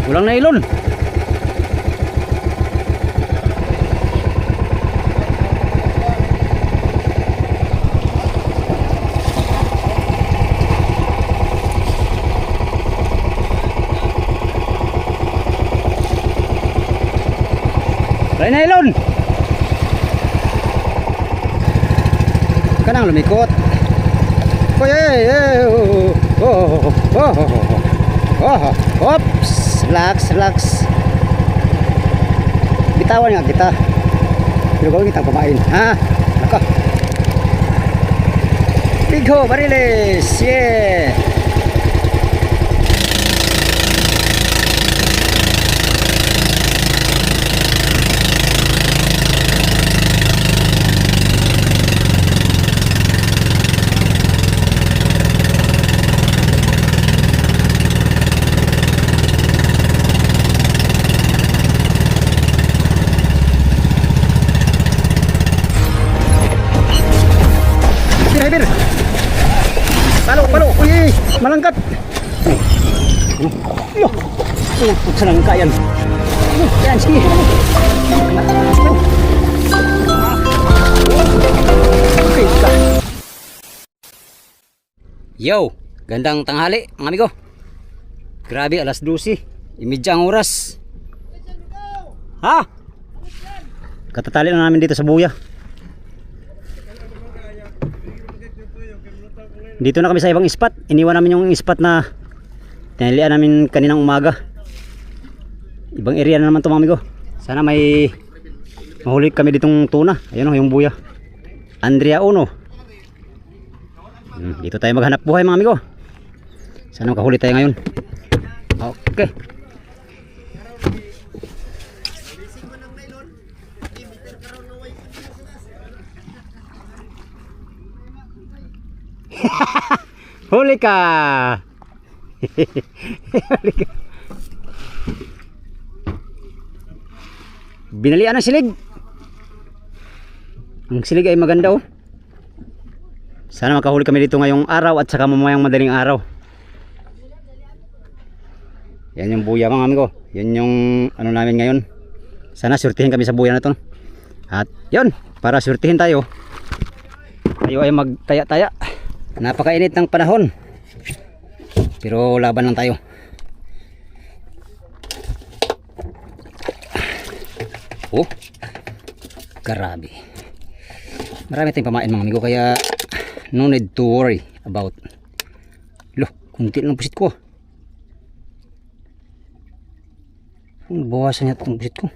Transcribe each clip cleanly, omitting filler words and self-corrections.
Walang nailon. Walang nailon. Kanang lumikot. Oy, oops, relax. Bitawan nga kita. Pero gawin kita pamain, ha? Nako. Bigo, bariles, yeah. Palo, uy, malangkat. Yo, senang kayan. Yan, sige. Yo, gandang tanghali mga amigo. Grabe, alas 12, imidya ang oras. Ha? Katatali na namin dito sa buya. Dito na kami sa ibang spot. Iniwan namin yung spot na tinalian namin kaninang umaga. Ibang area na naman ito mga amigo. Sana may mahuli kami ditong tuna. Ayun o, yung buya Andrea Uno. Dito tayo maghanap buhay mga amigo. Sana makahuli tayo ngayon. Okay. Huli ka. Huli ka. Binalian ng silig. Ang silig ay maganda oh. Sana makahuli kami dito ngayong araw at saka mamayang madaling araw. Yan yung buya mga amigo. Yan yung ano namin ngayon. Sana surtihin kami sa buya na to. At yun, para surtihin tayo, tayo ay magtaya-taya. Napakainit ng panahon, pero laban lang tayo. Oh, grabe. Marami tayong pamain mga amigo, kaya no need to worry about. Loh, kunti lang pusit ko. Bawasan niya itong pusit ko.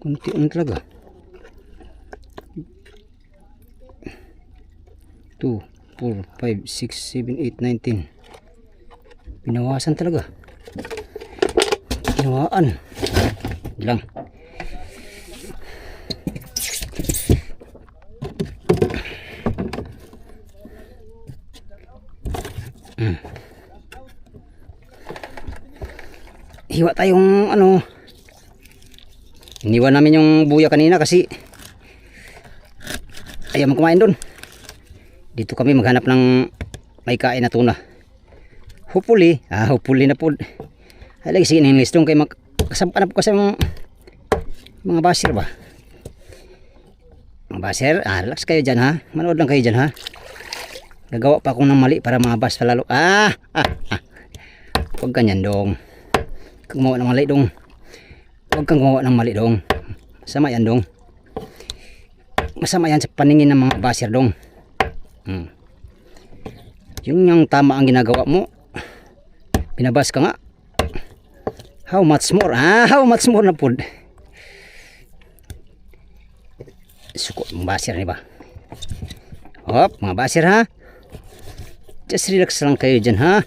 Kunti lang talaga. 2, 4, 5, 6, 7, 8, 19. Binawasan talaga. Binawaan. Lang. Hiwa tayong ano. Iniwan namin yung buya kanina kasi ayaw mo kumain doon. Dito kami maghanap ng may kain na tuna. Hopefully na po. Halagi sige ng listong kay makasampan na po kasi mga basir ba. Mga basir, relax kayo dyan ha. Manood lang kayo dyan ha. Gagawa pa akong ng mali para mga bas palalo. Huwag ganyan dong. Gumawa ng mali dong. Huwag kang gumawa ng mali dong. Masama yan dong. Masama yan sa paningin ng mga basir dong. Yung tama ang ginagawa mo. Binabas ka nga. How much more? How much more na po. Suko mga basir ni ba? Hop, mga basir ha. Just relax lang kayo dyan ha.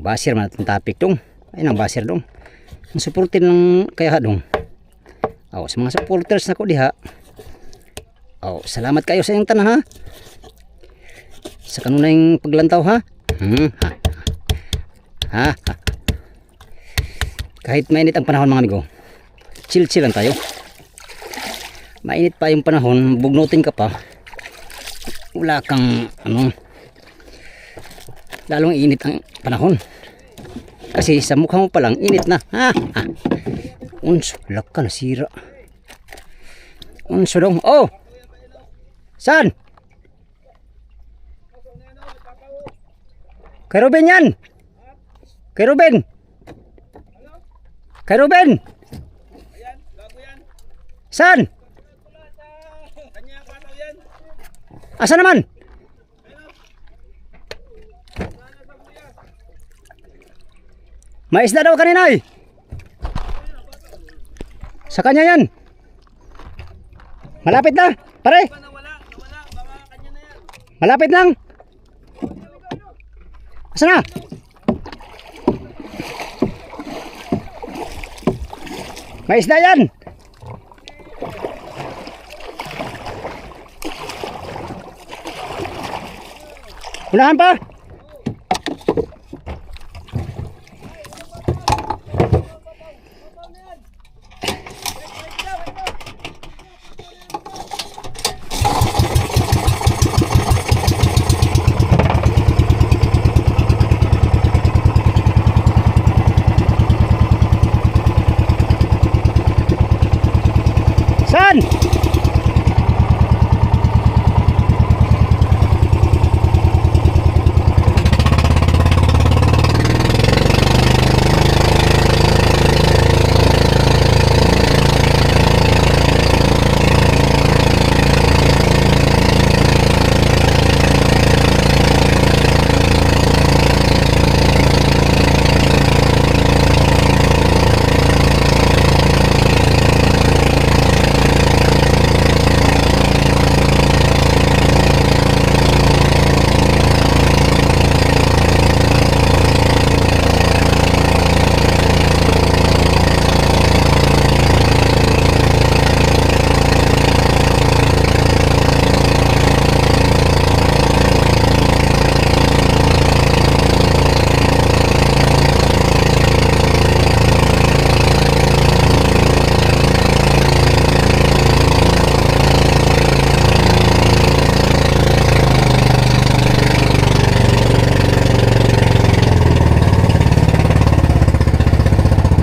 Basir man itong topic dong. Ayun ang basir dong. Ang supporter ng kaya dong. Sa mga supporters na ko diha. Salamat kayo sa inyong tanan ha. Sa kanunay paglantaw ha. Kahit mainit ang panahon mga amigo, chill lang tayo. Mainit pa yung panahon, bugnutin ka pa. wala kang ano, lalong init ang panahon. Kasi sa mukha mo pa lang init na. Unso, laka nasira. Unso dong. Oh! Saan? Kay Ruben yan! Kay Ruben! Kay Ruben! Saan? Asa naman? May isda daw kanina eh. Sa kanya yan. Malapit na, pare. Malapit lang. Asa na? May isda yan. Unahan pa. Saan?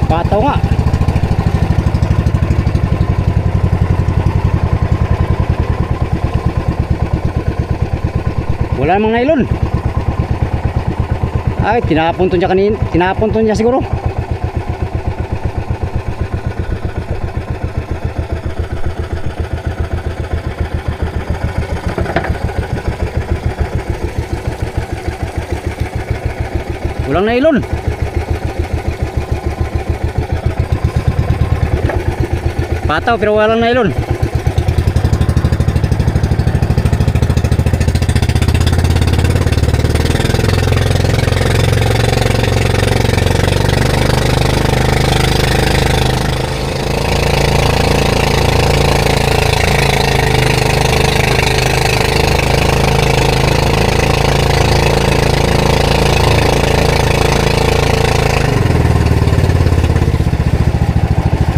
Pataw nga. Wala namang nailon. Ay, tinapon to niya kanina. Tinapon to niya siguro. Walang nailon. Pataw pero walang nailon.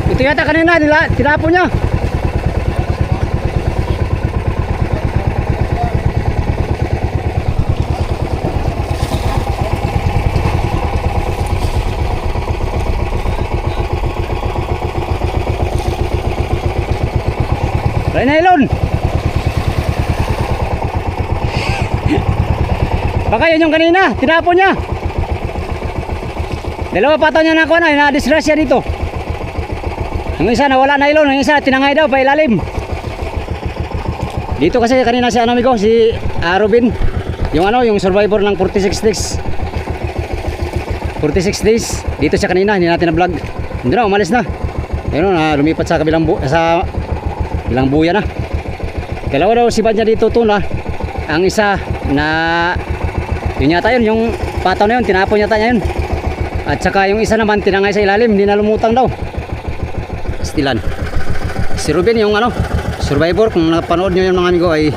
Ito yata kanina nila, tinapon niya. Wala nailon. Baka yun yung kanina, tinapon niya. Dalawa pataw niya nakuha na disgrasya dito. Ang isa nawala nailon, ang isa tinangay daw pa ilalim. Dito kasi kanina si ano amigo, si Ruben, yung ano, yung survivor ng 46 days. 46 days. Dito siya kanina, hindi natin na-vlog. Hindi na, umalis na. Ayun na, lumipat sa kabilang bilang buya na. Dalawa daw si Banya dito tuna. Ang isa na yun yata yun, yung pataw na yun, tinapon yata niya yun. At saka yung isa naman tinangay sa ilalim, hindi na lumutang daw. Stilan. Si Ruben yung ano, survivor. Kung napanood nyo yung mga amigo ay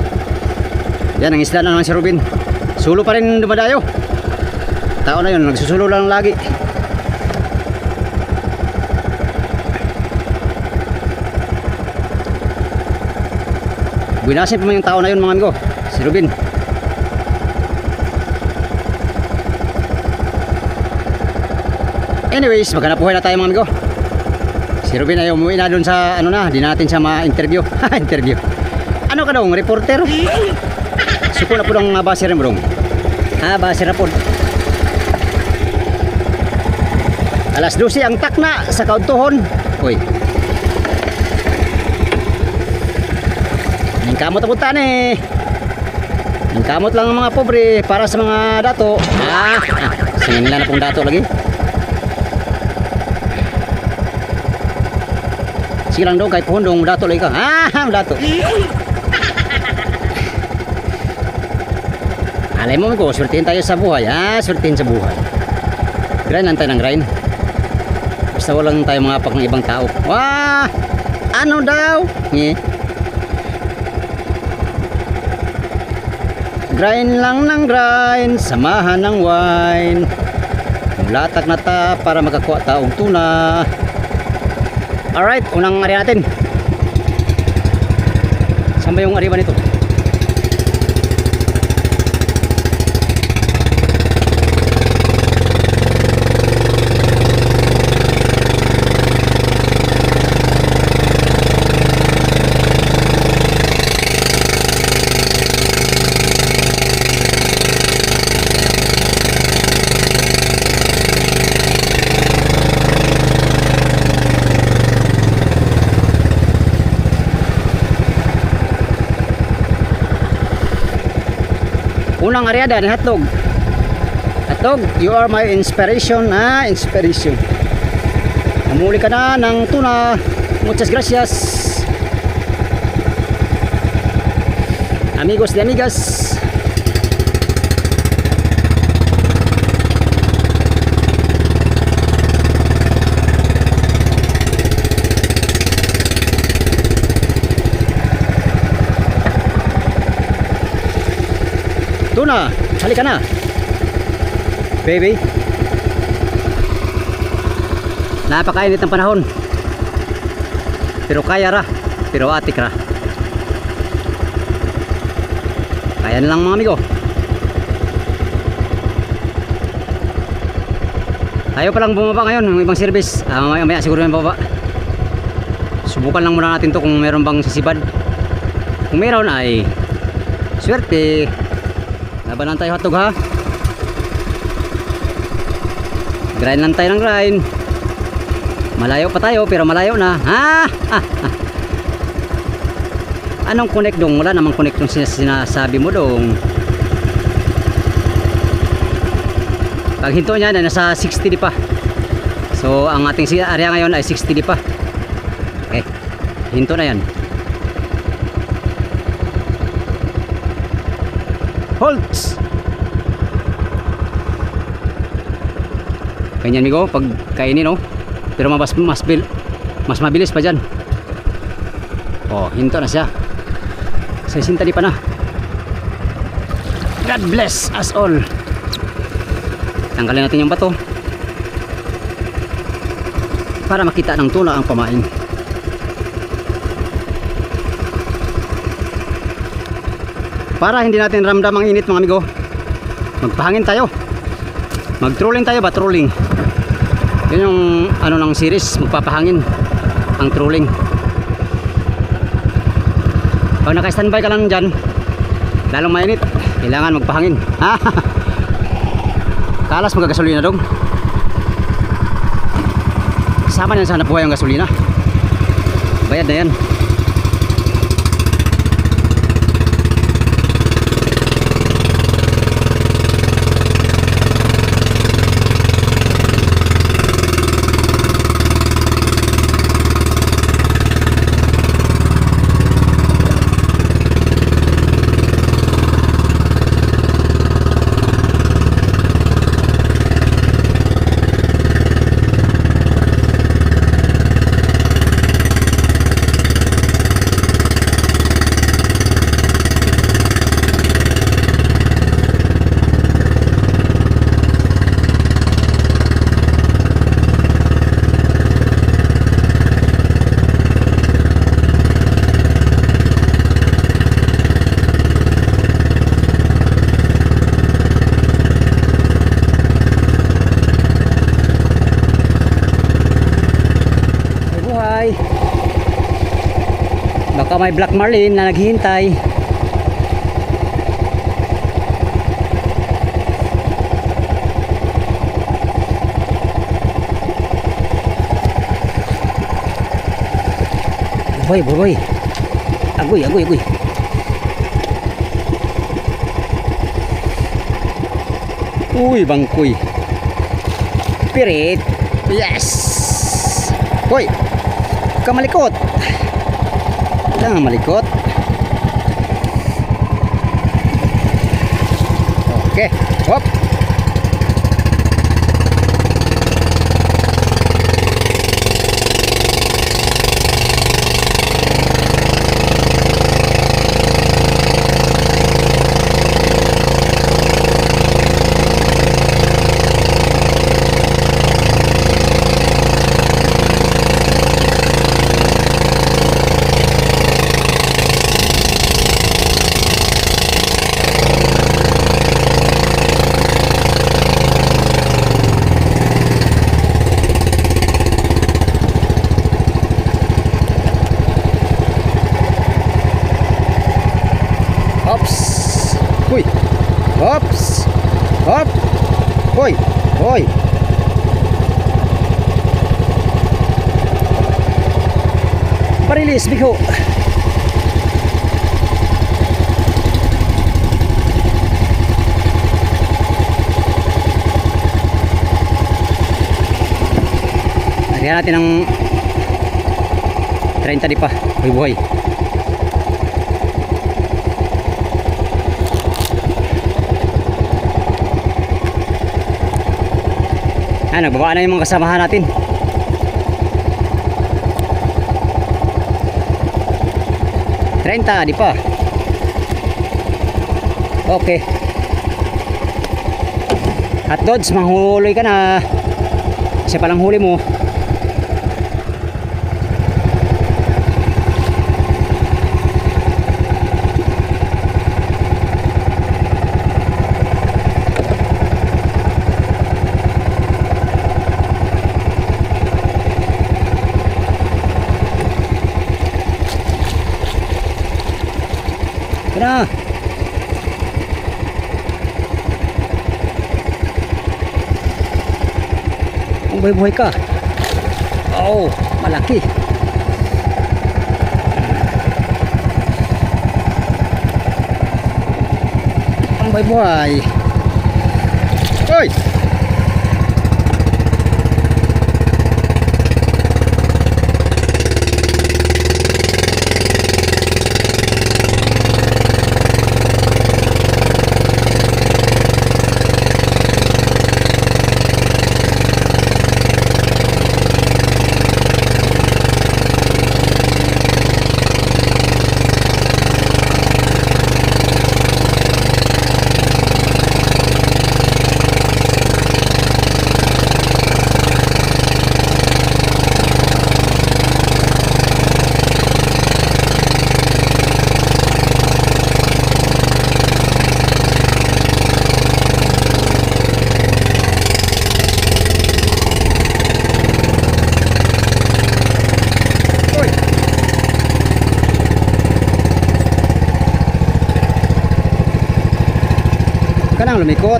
yan, ang isla na naman si Ruben. Sulo pa rin dumadayo. Tao na yun, nagsusulo lang lagi. Binasin pa man yung tao na yun mga amigo. Si Ruben. Anyways, maghanap buhay na tayo mga amigo. Si Ruben ay umuwi na dun sa ano na, di natin siya ma-interview. Interview. Ano ka dong, reporter? Suko na po ng baser mo dong. Baser na po. Alas 12 ang takna sa kauntuhon. Uy. Ningkamot ang punta ni. Ningkamot lang ang mga pobre para sa mga dato. Singin nila na pong dato lagi. Sige lang daw kahit pohon dato lagi ka. Dato. Alay mo ko, swertihin tayo sa buhay. Swertihin sa buhay. Grind lang tayo ng grind. Basta walang tayo mga pak ng ibang tao. Wah! Ano daw? Grind lang ng grind, samahan ng wine. Mulatag na ta para makakuha taong tuna. Alright, unang area natin. Saan ba yung area nito? Unang aryada ni Hatlog. Hatlog, you are my inspiration. Inspiration. Namuli ka na ng tuna. Muchas gracias. Amigos de amigas. Tuna, halika na. Baby. Napakainit ng panahon. Pero kaya ra. Pero atik ra. Kaya na lang mga amigo. Tayo palang bumaba ngayon ng ibang service. Maya siguro yung baba. Subukan lang muna natin to kung meron bang sisibad. Kung meron ay swerte. Laban lang tayo hotdog ha. Grind lang tayo ng grind. Malayo pa tayo pero malayo na. Anong connect dong? Wala namang connect yung sinasabi mo dong. Pag hinto niya na nasa 60 di pa. So ang ating area ngayon ay 60 di pa. Okay. Hinto na yan. Holtz. Ganyan migo pag kainin no. Pero mas mabilis pa diyan. Hinto na siya. 60 di pa na. God bless us all. Tanggalin natin yung bato para makita ng tuna ang pamain. Para hindi natin ramdam ang init mga amigo, magpahangin tayo. Mag-trolling tayo ba? Trolling. Yun yung ano ng series, magpapahangin ang trolling. Pag naka-standby ka lang dyan, lalong mainit, kailangan magpahangin. Kalas magagasolina dong. Sama na sa hanap buhay ang gasolina. Bayad na yan. buhay. Baka may black marlin na naghihintay. Buhay. Agoy. Uy, bangkoy. Pirit. Yes. Hoy. Kamalikot. Jangan malikot. Oke. Hop. Hops. Huy. Hops. Hop. Hoy. Parilis, bigho. Lagyan natin ng 30 di pa. Buhay. Nagbaba na yung mga kasamahan natin. Trenta, di pa. Okay. Hotdogs, manghuloy ka na. Isa palang huli mo. Na. Ang buhay ka. Oh, malaki. Ang buhay. Hoy. Kanang lumikot.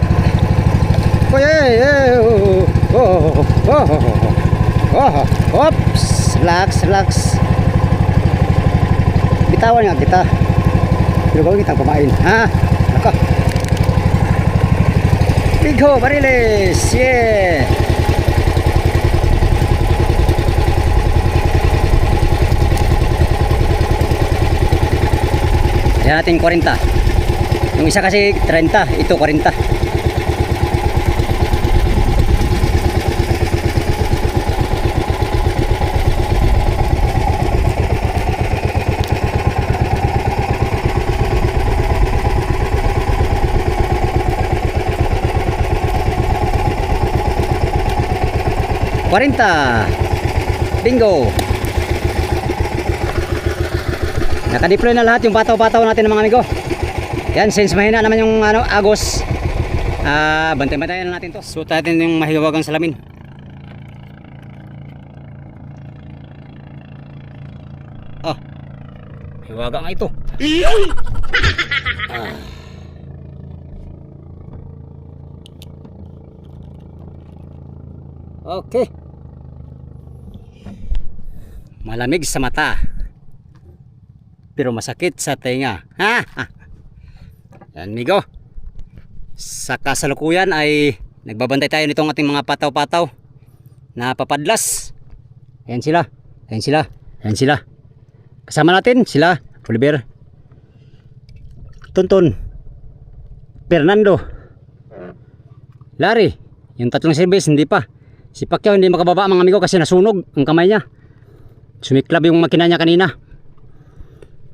Ops, relax. Bitawan nga kita. Pero gawin kitang kumain, ha? Ako. Bigho, Parilis. Yeah. Yan natin 40. Yung isa kasi 30, ito 40. Bingo. Naka-deploy na lahat yung pataw-pataw natin ng mga amigo. Yan, since mahina naman yung agos, bantay-bantayan na natin to. Suot natin yung mahiwagang salamin. Hiwaga nga ito. Okay. Malamig sa mata, pero masakit sa tenga. Yan, amigo. Sa kasalukuyan ay nagbabantay tayo nitong ating mga pataw-pataw na papadlas. Ayan sila. Ayan sila. Ayan sila. Kasama natin sila Oliver, Tonton, Fernando, Larry. Yung tatlong service hindi pa. Si Pacquiao hindi makababa mga amigo kasi nasunog ang kamay niya. Sumiklab yung makina niya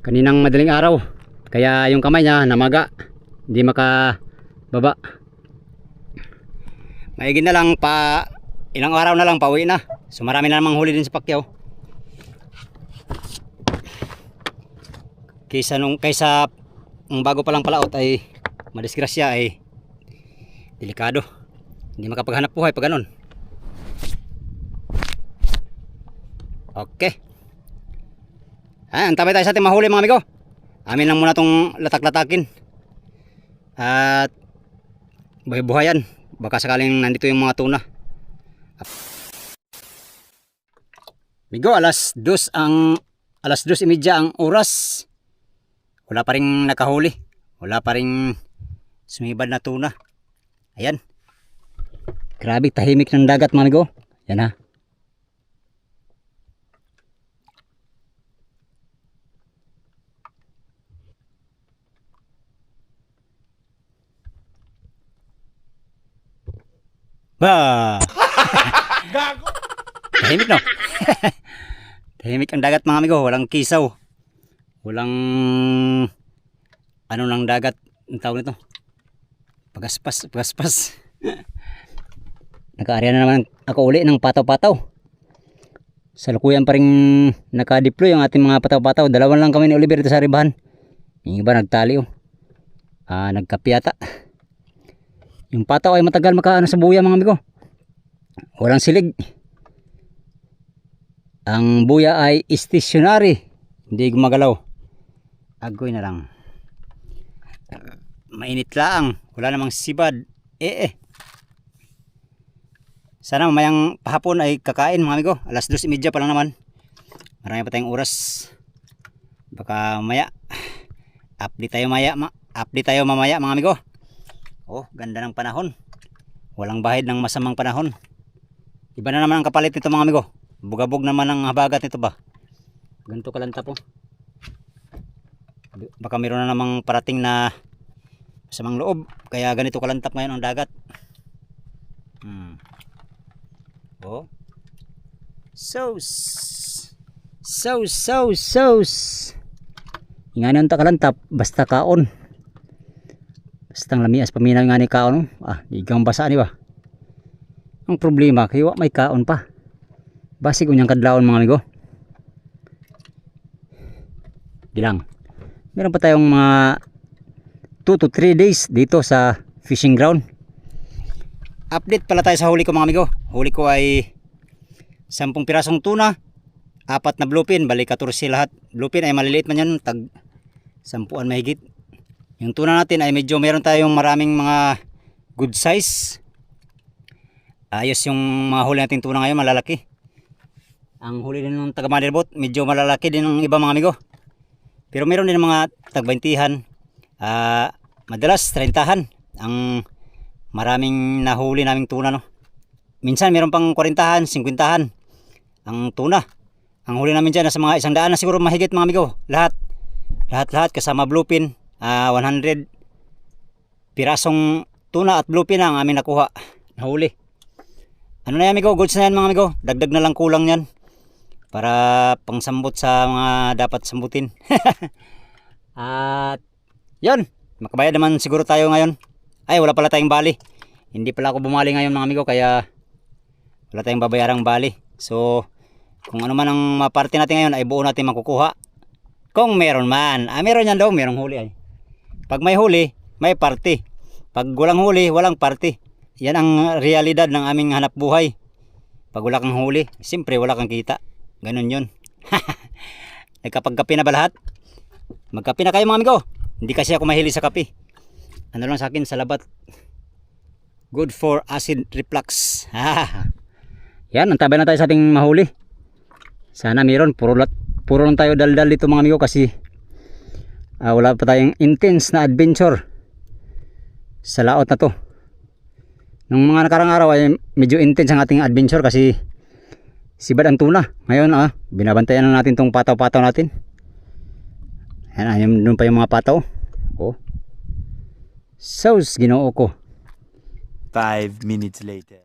kaninang madaling araw, kaya yung kamay niya namaga, hindi makababa. Maigin na lang pa, ilang araw na lang pauwi na. So marami na namang huli din si Pacquiao. Kaysa ang bago palang palaot ay madisgrasya, ay delikado, hindi makapaghanap buhay pag ganun. Okay. Antabay tayo sa ating mahuli mga amigo. Amin lang muna itong latak-latakin at buhay-buhayan. Baka sakaling nandito yung mga tuna. Amigo, alas 2:30 ang oras. Wala pa rin nakahuli. Wala pa rin sumibad na tuna. Ayan. Grabe tahimik ng dagat mga amigo. Yan ha. Bah! Gago! Tahimik no? Tahimik ang dagat mga amigo. Walang kisaw. Walang ano ng dagat. Ang tawag nito? Pagaspas. Naka-area na naman ako uli ng pataw-pataw. Salukuyan pa rin naka-deploy ang ating mga pataw-pataw. Dalawan lang kami ni Oliver dito sa ribahan. Yung iba nagtali oh. Nagkapiyata. Yung pataw ay matagal makaano sa buya mga amigo. Walang silig. Ang buya ay stationary, hindi gumagalaw. Agoy na lang. Mainit lang. Wala namang sibad. Sana mamayang pahapon ay kakain mga amigo. Alas 2:30 pa lang naman. Marami pa tayong oras. Baka maya. Update tayo mamaya mga amigo. Oh, ganda ng panahon. Walang bahid ng masamang panahon. Iba na naman ang kapalit nito mga amigo. Bugabog naman ang habagat nito ba. Ganito kalanta po. Baka meron na namang parating na masamang loob. Kaya ganito kalantap ngayon ang dagat. Oh. Inganon ta kalantap. Basta kaon. Bastang lamias paminaw nga ni kaon. Igang basa ni ba. Ang problema kaya may kaon pa. Basig unyang kadlawon mga amigo. Bilang. Meron pa tayong mga 2 to 3 days dito sa fishing ground. Update pala tayo sa huli ko mga amigo. Huli ko ay 10 pirasong tuna, 4 na bluefin, bali 14 lahat. Bluefin ay maliliit man yan, tag 10-an mahigit. Yung tuna natin ay medyo meron tayong maraming mga good size. Ayos yung mga huli natin tuna ngayon, malalaki. Ang huli din ng taga Manilbot, medyo malalaki din ng iba mga amigo. Pero meron din mga tag-20han. Madalas 30han ang maraming nahuli naming tuna no. Minsan meron pang 40han, 50han ang tuna. Ang huli namin dyan nasa mga 100 na siguro mahigit mga amigo. Lahat kasama bluefin. 100 pirasong tuna at bluefin ang amin nakuha, nahuli. Ano na yan amigo, goods na yan mga amigo. Dagdag na lang kulang yan para pangsambot sa mga dapat sambutin. At yun, makabayad naman siguro tayo ngayon. Ay, wala pala tayong bali. Hindi pala ako bumali ngayon mga amigo, kaya wala tayong babayarang bali. So kung ano man ang maparte natin ngayon ay buo natin makukuha. Kung meron man, meron yan daw, merong huli ay. Pag may huli, may party. Pag walang huli, walang party. Yan ang realidad ng aming hanap buhay. Pag wala kang huli, siyempre wala kang kita. Ganun yun. Nagkapagkape na ba lahat? Magkape na kayo mga amigo. Hindi kasi ako mahilig sa kape. Ano lang sa akin, salabat. Good for acid reflux. Yan, antabay na tayo sa ating mahuli. Sana meron. Puro lang tayo daldal dito mga amigo kasi wala pa tayong intense na adventure sa laot na to. Nung mga nakarang araw ay medyo intense ang ating adventure kasi sibad ang tuna. Ngayon binabantayan na natin tong pataw-pataw natin. Ayan, doon pa yung mga pataw. Oh. Sauce, ginoo ko. 5 minutes later.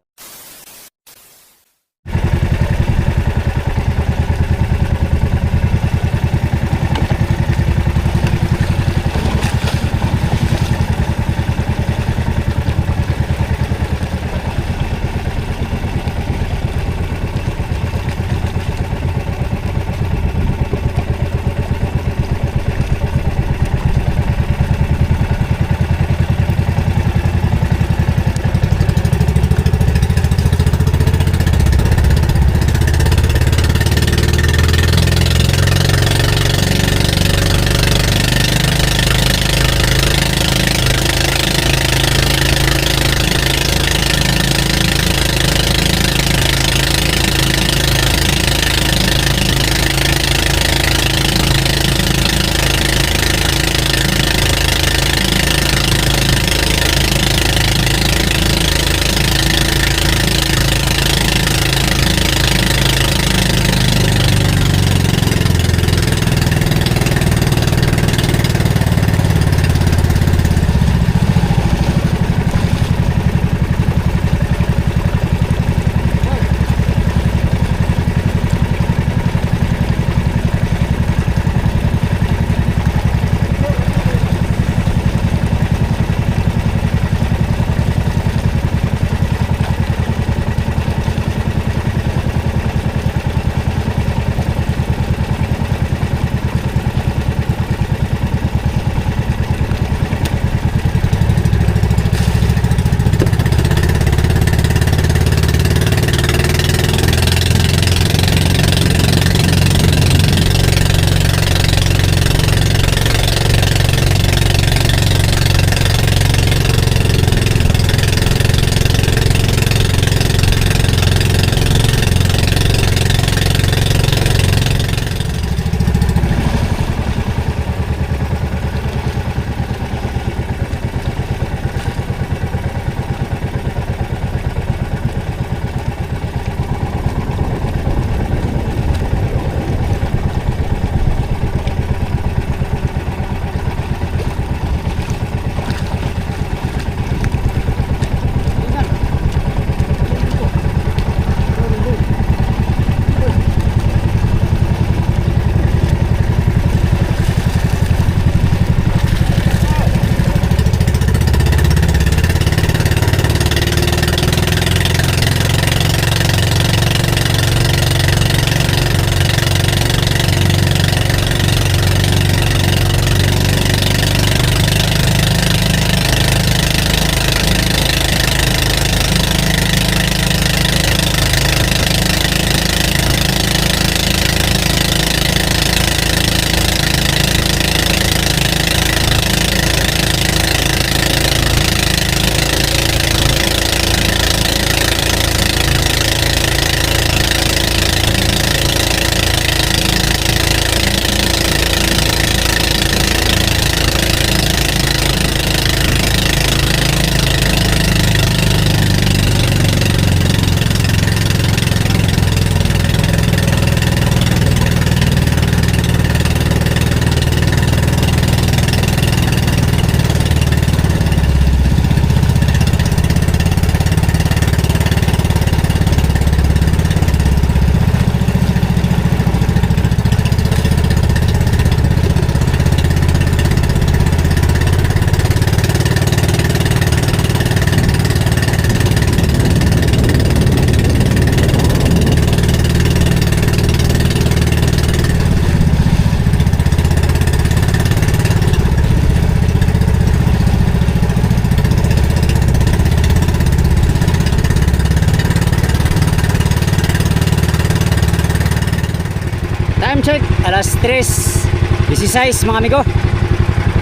Time check, alas 3 16 mga amigo.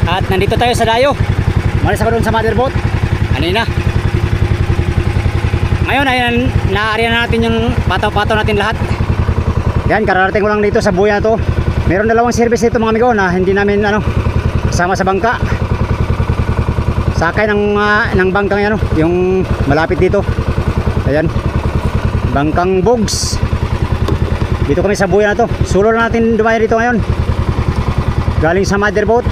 At nandito tayo sa dayo. Malis ako doon sa motherboat kanina. Ngayon ay na-area na natin yung pataw-pataw natin lahat. Yan, kararating ko lang dito sa buya na to. Meron dalawang service dito mga amigo na hindi namin kasama sa bangka. Sakay ng bangkang yan, yung malapit dito. Ayan, bangkang Bogs. Dito kami sa buya na to. Sulo na natin dumayo dito ngayon galing sa motherboat.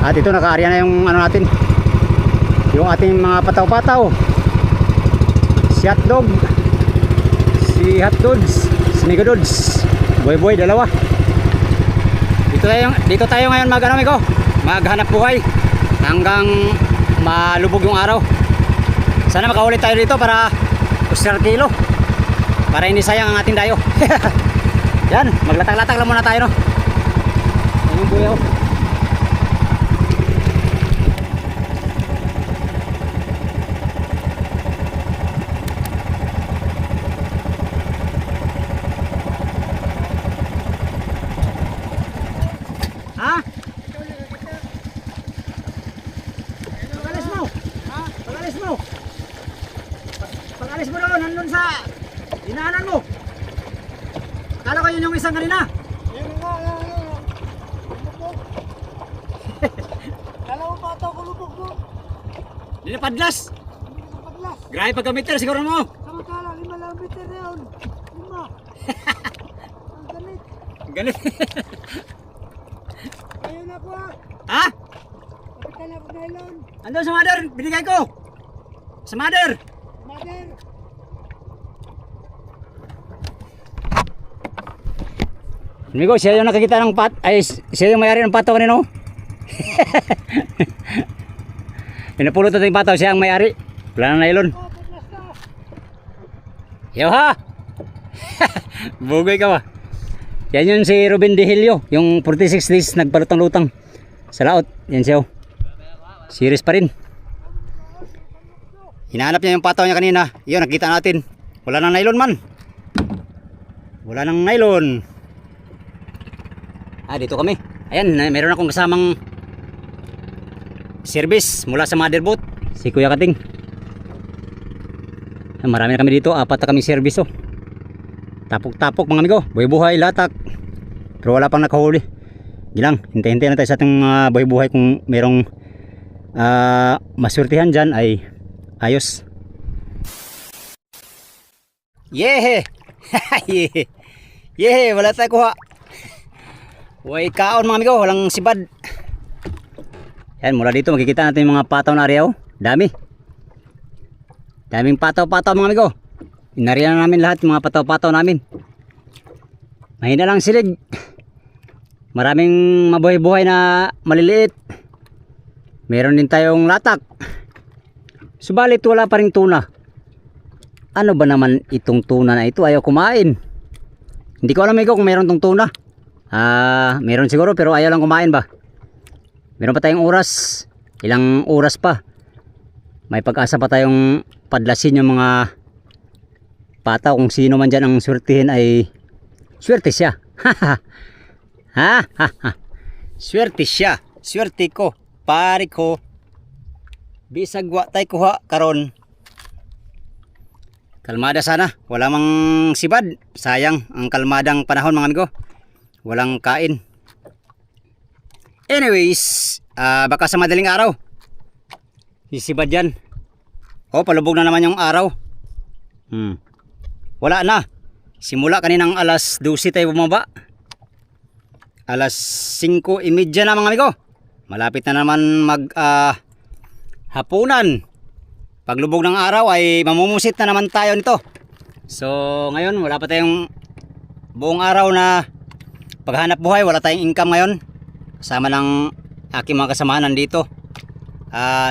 At ito naka-area na yung natin, yung ating mga pataw-pataw. Si hotdog, si hotdogs, si megadods, boy dalawa. Dito tayo ngayon maghanap buhay hanggang malubog yung araw. Sana makaulit tayo dito para usar kilo, para hindi sayang ang ating dayo. Yan, maglatag-latag lang muna tayo, no? Yan yung buyaw. Ha? Pag-alis mo? Ha? Pag-alis mo? Pag-alis mo doon, nandun sa dinaanan mo. Akala ko yun yung isang kanina. Yun nga. Kala mo bata ko lubog mo. Hindi na padlas. Hindi ka paglas. Grabe pagka-meter siguro mo. Samantala, 5 lang meter na yun. 5. Ang ganit. Ganit. Ayun ako ah. Ha? Kapitan ako nylon. Andun sa mother, binigay ko. Sa mother. Mother. Amigo, siya yung nakakita ng siya yung may-ari ng pato kanino. Pinapulot natin yung pato, siya ang may-ari. Wala na nylon. Oh, paglas ka. Yo ha! Bugoy ka ba? Yan yun si Ruben De Helio, yung 46 days nagbalutang-lutang sa laot. Yan siya. Series pa rin. Hinahanap niya yung pataw niya kanina. Yun, nakita natin. Wala nang nylon man. Wala nang nylon. Dito kami. Ayan, meron akong kasamang service mula sa motherboat, si Kuya Kating. Marami na kami dito, 4 na kami service. Tapok-tapok mga amigo, buhay-buhay, latak. Pero wala pang nakahuli. Gilang, hintay-hintay na tayo sa ating buhay-buhay. Kung merong masurtihan dyan ay ayos. Yehe! Yehe! Wala tayo kuha. Huwag kaon mga amigo, walang sibad. Yan, mula dito makikita natin yung mga pataw na area. Dami. Daming pataw-pataw mga amigo. Inariyan na namin lahat yung mga pataw-pataw namin. Mahina lang silig. Maraming mabuhay-buhay na maliliit. Meron din tayong latak. Subalit wala pa ring tuna. Ano ba naman itong tuna na ito? Ayaw kumain. Hindi ko alam amigo kung meron tong tuna. Meron siguro pero ayaw lang kumain ba. Meron pa tayong oras. Ilang oras pa. May pag-asa pa tayong padlasin yung mga pataw. Kung sino man dyan ang swertihin ay swerte siya. Swerte siya. Swerte ko. Pare ko. Bisag wa tay kuha karon. Kalmada sana. Wala mang sibad. Sayang ang kalmadang panahon mga amigo. Walang kain. Anyways, baka sa madaling araw sisibad yan. Palubog na naman yung araw. Wala na. Simula kaninang alas 12 tayo bumaba. Alas 5:30 na mga amigo. Malapit na naman hapunan. Paglubog ng araw ay mamumusit na naman tayo nito. So ngayon wala pa tayong buong araw na paghanap buhay. Wala tayong income ngayon. Kasama ng aking mga kasamahan nandito.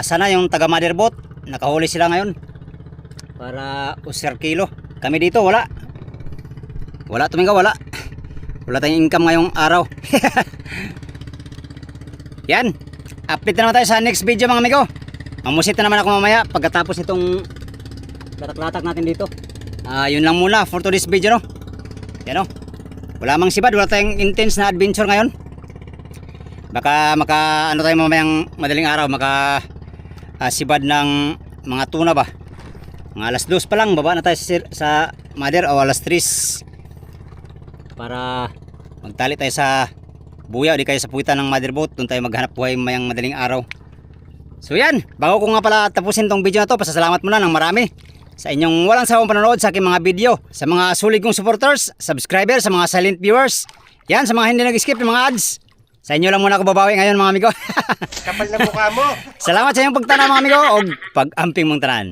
Sana yung taga motherboat nakahuli sila ngayon para usir kilo. Kami dito wala tuminga, wala tayong income ngayong araw. Yan, update na naman tayo sa next video mga amigo. Mamusit na naman ako mamaya pagkatapos itong latak-latak natin dito. Yun lang muna for today's video, no? Yan, no? Wala mang sibad, wala tayong intense na adventure ngayon. Baka ano tayo mamayang madaling araw, sibad ng mga tuna ba. Mga alas 2 pa lang, baba na tayo sa mother o alas 3. Para magtali tayo sa buya o di kaya sa puwitan ng mother boat. Doon tayo maghanap buhay mamayang madaling araw. So yan, bago ko nga pala tapusin tong video na to, pasasalamat muna ng marami sa inyong walang sawang panonood sa aking mga video. Sa mga sulig kong supporters, subscribers, sa mga silent viewers. Yan, sa mga hindi nag-skip ng mga ads. Sa inyo lang muna ako babawi ngayon mga amigo. Kapal na mukha mo. Salamat sa inyong pagtanaw mga amigo o pag-amping mong tanan.